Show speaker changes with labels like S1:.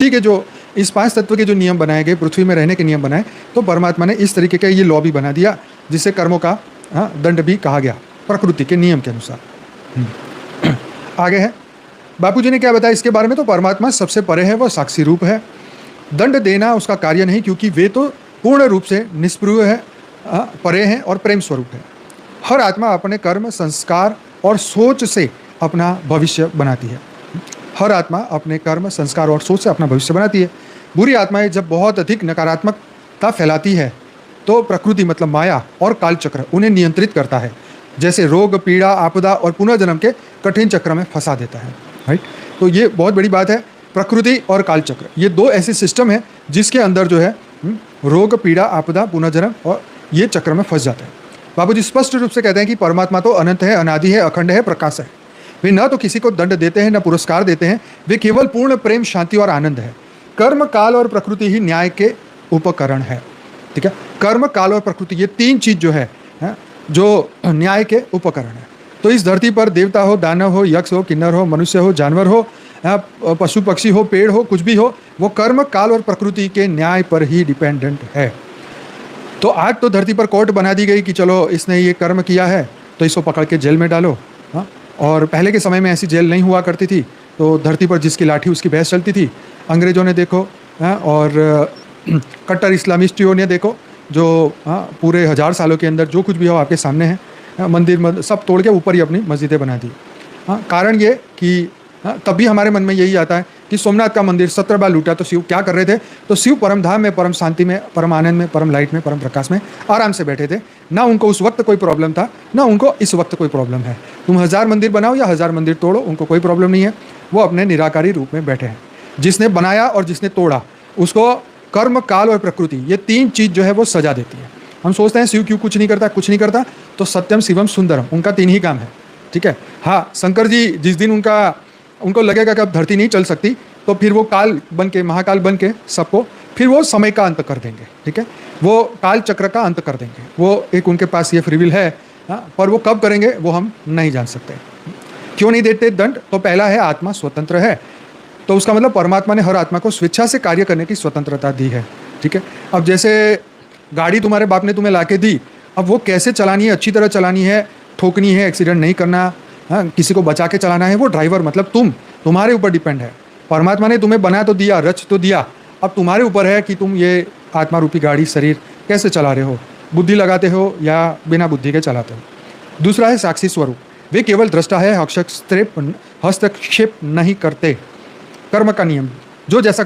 S1: सृष्टि के जो इस 5 तत्व के जो नियम बनाए गए, पृथ्वी में रहने के नियम बनाए, तो परमात्मा ने इस तरीके का ये लॉ भी बना दिया जिसे कर्मों का दंड भी कहा गया प्रकृति के नियम के अनुसार। आगे है बापूजी ने क्या बताया इसके बारे में, तो परमात्मा सबसे परे है, वह साक्षी रूप है। दंड देना उसका कार्य नहीं, क्योंकि वे तो पूर्ण रूप से निष्प्रभ है, परे हैं और प्रेम स्वरूप है। हर आत्मा अपने कर्म, संस्कार और सोच से अपना भविष्य बनाती है। हर आत्मा अपने कर्म, संस्कार और सोच से अपना भविष्य बनाती है। बुरी आत्माएं जब बहुत अधिक नकारात्मकता फैलाती है तो प्रकृति मतलब माया और काल चक्र उन्हें नियंत्रित करता है, जैसे रोग, पीड़ा, आपदा और पुनर्जन्म के कठिन चक्र में फंसा देता है। राइट, तो ये बहुत बड़ी बात है। प्रकृति और काल चक्र ये दो ऐसे सिस्टम है जिसके अंदर जो है रोग, पीड़ा, आपदा, पुनर्जन्म और ये चक्र में फंस जाता है। बाबूजी स्पष्ट रूप से कहते हैं कि परमात्मा तो अनंत है, अनादि है, अखंड है, प्रकाश है। वे न तो किसी को दंड देते हैं, न पुरस्कार देते हैं। वे केवल पूर्ण प्रेम, शांति और आनंद है। कर्म, काल और प्रकृति ही न्याय के उपकरण है। ठीक है, कर्म, काल और प्रकृति ये 3 चीज जो है जो न्याय के उपकरण है। तो इस धरती पर देवता हो, दानव हो, यक्ष हो, किन्नर हो, मनुष्य हो, जानवर हो, पशु पक्षी हो, पेड़ हो, कुछ भी हो, वो कर्म, काल और प्रकृति के न्याय पर ही डिपेंडेंट है। तो आज तो धरती पर कोर्ट बना दी गई कि चलो इसने ये कर्म किया है तो इसको पकड़ के जेल में डालो। और पहले के समय में ऐसी जेल नहीं हुआ करती थी, तो धरती पर जिसकी लाठी उसकी भैंस चलती थी। अंग्रेजों ने देखो और कट्टर इस्लामिस्टियों ने देखो, जो पूरे 1000 सालों के अंदर जो कुछ भी हो आपके सामने है, मंदिर सब तोड़ के ऊपर ही अपनी मस्जिदें बना दी। कारण ये कि तब भी हमारे मन में यही आता है कि सोमनाथ का मंदिर 17 बार लूटा तो शिव क्या कर रहे थे, तो शिव परम धाम में, परम शांति में, परम आनंद में, परम लाइट में, परम प्रकाश में आराम से बैठे थे। ना उनको उस वक्त कोई प्रॉब्लम था, ना उनको इस वक्त कोई प्रॉब्लम है। तुम 1000 मंदिर बनाओ या 1000 मंदिर तोड़ो, उनको कोई प्रॉब्लम नहीं है। वो अपने निराकारी रूप में बैठे हैं। जिसने बनाया और जिसने तोड़ा उसको कर्म, काल और प्रकृति ये 3 चीज जो है वो सजा देती है। हम सोचते हैं शिव क्यों कुछ नहीं करता, कुछ नहीं करता, तो सत्यम, शिवम, सुंदरम उनका 3 ही काम है। ठीक है, हाँ, शंकर जी जिस दिन उनको लगेगा कि अब धरती नहीं चल सकती, तो फिर वो काल बन के, महाकाल बन के सबको फिर वो समय का अंत कर देंगे। ठीक है, वो काल चक्र का अंत कर देंगे। वो एक उनके पास ये फ्री विल है, पर वो कब करेंगे वो हम नहीं जान सकते। क्यों नहीं देते दंड, तो पहला है आत्मा स्वतंत्र है, तो उसका मतलब परमात्मा ने हर आत्मा को स्वेच्छा से कार्य करने की स्वतंत्रता दी है। ठीक है, अब जैसे गाड़ी तुम्हारे बाप ने तुम्हें लाके दी, अब वो कैसे चलानी है, अच्छी तरह चलानी है, ठोकनी है, एक्सीडेंट नहीं करना, किसी को बचा के चलाना है, वो ड्राइवर मतलब तुम्हारे ऊपर डिपेंड है। परमात्मा ने तुम्हें बना तो दिया, रच तो दिया, अब तुम्हारे ऊपर है कि तुम ये आत्मा रूपी गाड़ी, शरीर कैसे चला रहे हो, बुद्धि लगाते हो या बिना बुद्धि के चलाते हो। दूसरा है साक्षी स्वरूप, वे केवल दृष्टा है, हस्तक्षेप नहीं करते। कर्म का नियम, जो जैसा